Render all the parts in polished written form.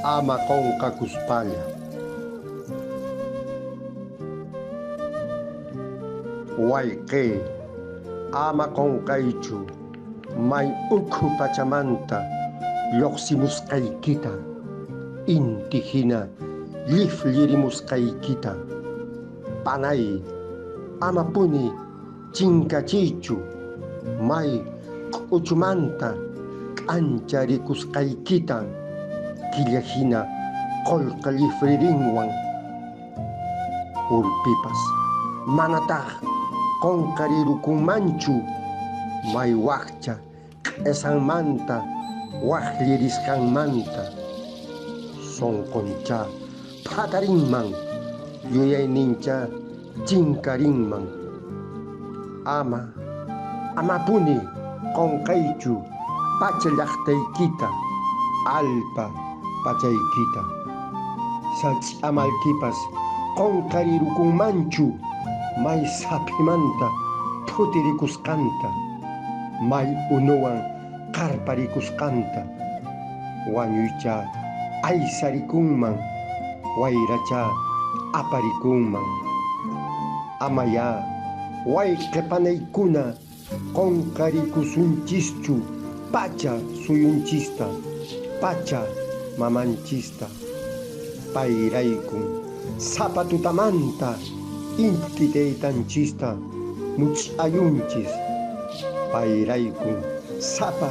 Ama konka kuspalla. Waike ama konkaichu may ukhu pachamanta lluqsimusqaykita inti hina llifllirimusqaykita panay ama puni chinkachiychu may k'uchumanta k'ancharikusqaykita killa hina qollqa llifririnwan urpipas manataq qonqarirukunmanchu may waqcha q'esanmanta waqllirisqanmanta sonqoncha paqarinman yuyaynincha chinkarinman amapuni qonqaychu pacha llaqtaykita alpa pachaykita sach'amalkipas qonqarirukunmanchu may sapimanta putirikusqanta may unuwan qarparikusqanta wañuycha aysarikunman wayracha aparikunman amaya wayqipanaykuna qonqarikusunchischu pacha suyunchista pacha mamanchista payraykun sapatutamanta inti taytanchista much'ayunchis payraykun sapa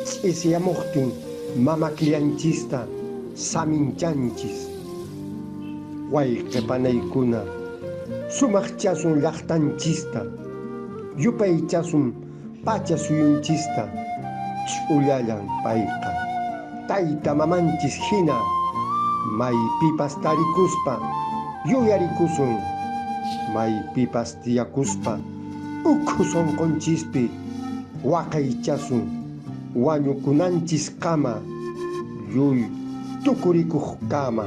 ch'isyamuqtin mamakillanchista saminchanchis wayqipanaykuna sumaqchasun llaqtanchista yupaychasun pacha suyunchista ch'ullallan payqa tayta mamanchis hina maypipas tarikuspa yuyarikusun maypipas tiyakuspa ukhu sonqonchispi waqaychasun wañukunanchis kama lluy tukurikuq kama